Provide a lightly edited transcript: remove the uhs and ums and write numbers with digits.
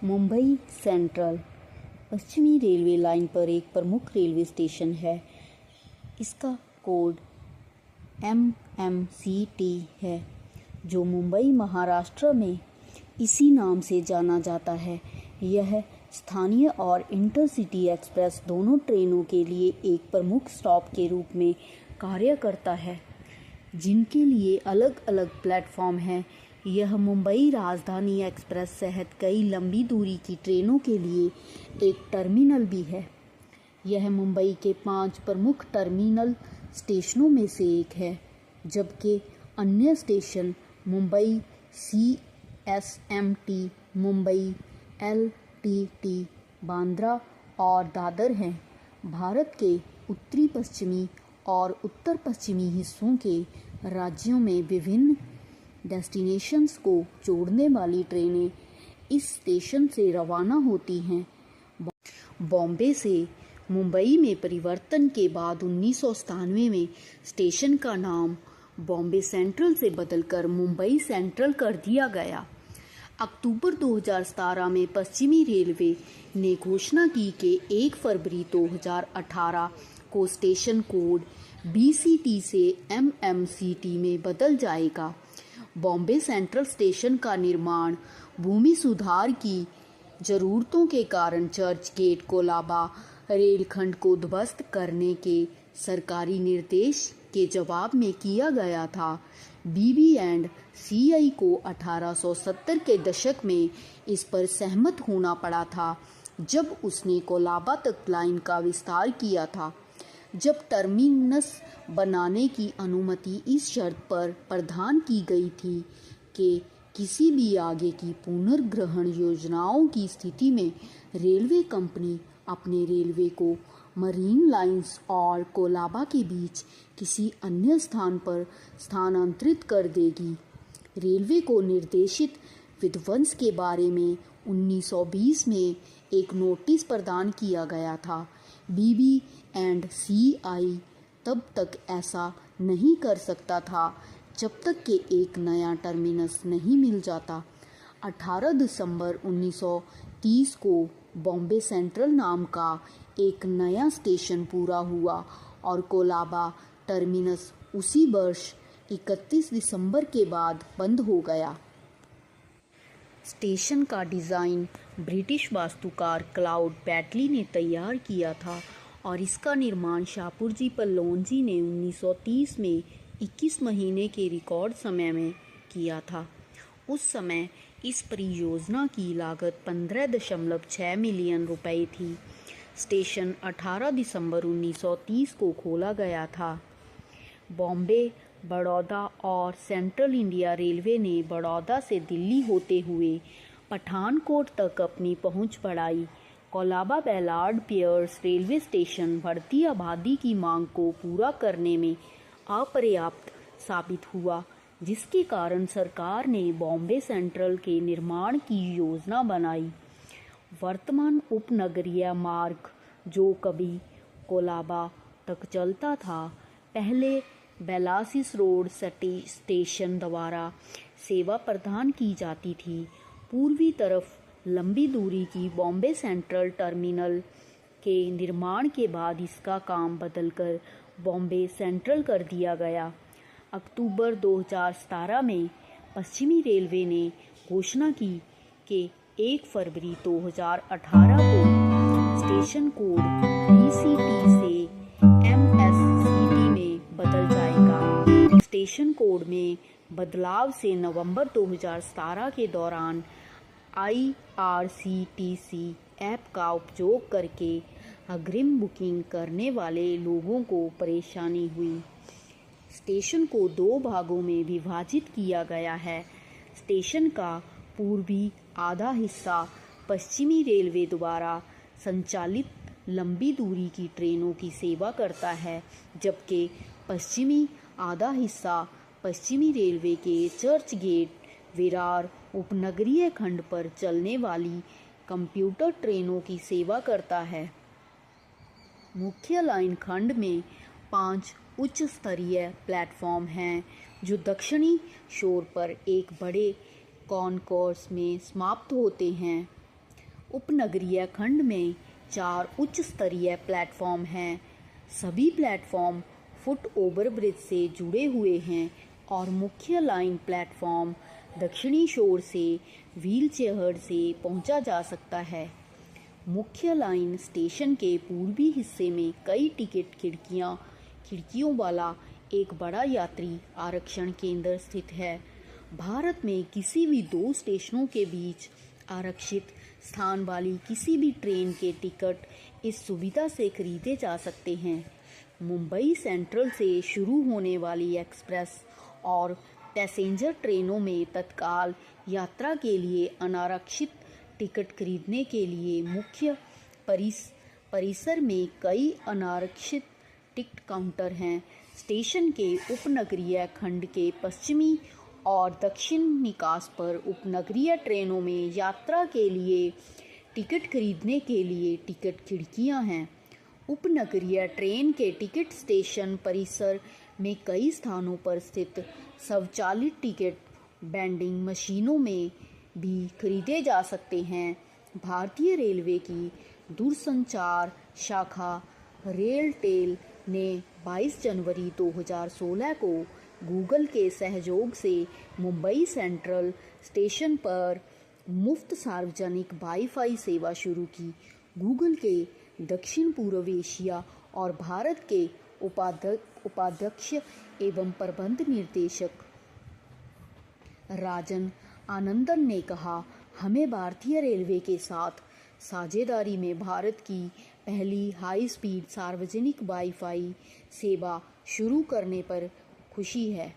Mumbai central पश्चिमी railway line पर एक प्रमुख रेलवे स्टेशन है। इसका कोड MMCT है, जो मुंबई महाराष्ट्र में इसी नाम से जाना जाता है। यह स्थानीय और इंटरसिटी एक्सप्रेस दोनों ट्रेनों के लिए एक प्रमुख स्टॉप के रूप में कार्य करता है, जिनके लिए अलग अलग प्लेटफॉर्म हैं। यह मुंबई राजधानी एक्सप्रेस सहित कई लंबी दूरी की ट्रेनों के लिए एक टर्मिनल भी है। यह मुंबई के 5 प्रमुख टर्मिनल स्टेशनों में से एक है, जबकि अन्य station Mumbai CSMT, Mumbai LTT, Bandra और दादर हैं। भारत के उत्तरी पश्चिमी और उत्तर पश्चिमी हिस्सों के राज्यों में विभिन्न डेस्टिनेशंस को जोड़ने वाली ट्रेनें इस स्टेशन से रवाना होती हैं। बॉम्बे से मुंबई में परिवर्तन के बाद 1997 में स्टेशन का नाम बॉम्बे सेंट्रल से बदलकर मुंबई सेंट्रल कर दिया गया। अक्टूबर 2017 में पश्चिमी रेलवे ने घोषणा की कि 1 फरवरी 2018 को स्टेशन कोड BCT से MMCT में बदल जाएगा। बॉम्बे सेंट्रल स्टेशन का निर्माण भूमि सुधार की जरूरतों के कारण चर्च गेट कोलाबा रेलखंड को ध्वस्त करने के सरकारी निर्देश के जवाब में किया गया था। BB&CI को 1870 के दशक में इस पर सहमत होना पड़ा था, जब उसने कोलाबा तक लाइन का विस्तार किया था, जब टर्मिनस बनाने की अनुमति इस शर्त पर प्रदान की गई थी कि किसी भी आगे की पुनर्ग्रहण योजनाओं की स्थिति में रेलवे कंपनी अपने रेलवे को मरीन लाइंस और कोलाबा के बीच किसी अन्य स्थान पर स्थानांतरित कर देगी। रेलवे को निर्देशित विध्वंस के बारे में 1920 में एक नोटिस प्रदान किया गया था। BB&CI तब तक ऐसा नहीं कर सकता था जब तक कि एक नया टर्मिनस नहीं मिल जाता। 18 दिसंबर 1930 को बॉम्बे सेंट्रल नाम का एक नया स्टेशन पूरा हुआ और कोलाबा टर्मिनस उसी वर्ष 31 दिसंबर के बाद बंद हो गया। स्टेशन का डिज़ाइन ब्रिटिश वास्तुकार क्लाउड बैटली ने तैयार किया था और इसका निर्माण शाहपुरजी पल्लौजी ने 1930 में 21 महीने के रिकॉर्ड समय में किया था। उस समय इस परियोजना की लागत 15.6 मिलियन रुपए थी। स्टेशन 18 दिसंबर 1930 को खोला गया था। बॉम्बे, बड़ौदा और सेंट्रल इंडिया रेलवे ने बड़ौदा से दिल्ली होते हुए पठानकोट तक अपनी पहुंच बढ़ाई। कोलाबा बेलार्ड पियर्स रेलवे स्टेशन बढ़ती आबादी की मांग को पूरा करने में अपर्याप्त साबित हुआ, जिसके कारण सरकार ने बॉम्बे सेंट्रल के निर्माण की योजना बनाई। वर्तमान उपनगरीय मार्ग, जो कभी कोलाबा तक चलता था, पहले बेलासिस रोड स्टेशन द्वारा सेवा प्रदान की जाती थी। पूर्वी तरफ लंबी दूरी की बॉम्बे सेंट्रल टर्मिनल के निर्माण के बाद इसका काम बदलकर बॉम्बे सेंट्रल कर दिया गया। अक्टूबर 2017 में पश्चिमी रेलवे ने घोषणा की कि 1 फरवरी 2018 को स्टेशन कोड BCT से MSCT में बदल जाएगा। स्टेशन कोड में बदलाव से नवंबर 2017 के दौरान IRCTC ऐप का उपयोग करके अग्रिम बुकिंग करने वाले लोगों को परेशानी हुई। स्टेशन को 2 भागों में विभाजित किया गया है। स्टेशन का पूर्वी आधा हिस्सा पश्चिमी रेलवे द्वारा संचालित लंबी दूरी की ट्रेनों की सेवा करता है, जबकि पश्चिमी आधा हिस्सा पश्चिमी रेलवे के चर्च गेट विरार उपनगरीय खंड पर चलने वाली कंप्यूटर ट्रेनों की सेवा करता है। मुख्य लाइन खंड में 5 उच्च स्तरीय प्लेटफॉर्म हैं, जो दक्षिणी छोर पर एक बड़े कॉन्कोर्स में समाप्त होते हैं। उपनगरीय खंड में 4 उच्च स्तरीय प्लेटफॉर्म हैं। सभी प्लेटफॉर्म फुट ओवर ब्रिज से जुड़े हुए हैं और मुख्य लाइन प्लेटफॉर्म दक्षिणी छोर से व्हीलचेयर से पहुंचा जा सकता है। मुख्य लाइन स्टेशन के पूर्वी हिस्से में कई टिकट खिड़कियों वाला एक बड़ा यात्री आरक्षण केंद्र स्थित है। भारत में किसी भी 2 स्टेशनों के बीच आरक्षित स्थान वाली किसी भी ट्रेन के टिकट इस सुविधा से खरीदे जा सकते हैं। मुंबई सेंट्रल से शुरू होने वाली एक्सप्रेस और पैसेंजर ट्रेनों में तत्काल यात्रा के लिए अनारक्षित टिकट खरीदने के लिए मुख्य परिसर में कई अनारक्षित टिकट काउंटर हैं। स्टेशन के उपनगरीय खंड के पश्चिमी और दक्षिण निकास पर उपनगरीय ट्रेनों में यात्रा के लिए टिकट खरीदने के लिए टिकट खिड़कियां हैं। उपनगरीय ट्रेन के टिकट स्टेशन परिसर में कई स्थानों पर स्थित स्वचालित टिकट वेंडिंग मशीनों में भी खरीदे जा सकते हैं। भारतीय रेलवे की दूरसंचार शाखा रेलटेल ने 22 जनवरी 2016 को गूगल के सहयोग से मुंबई सेंट्रल स्टेशन पर मुफ्त सार्वजनिक वाईफाई सेवा शुरू की। गूगल के दक्षिण पूर्व एशिया और भारत के उपाध्यक्ष एवं प्रबंध निर्देशक राजन आनंदन ने कहा, हमें भारतीय रेलवे के साथ साझेदारी में भारत की पहली हाई स्पीड सार्वजनिक वाईफाई सेवा शुरू करने पर खुशी है।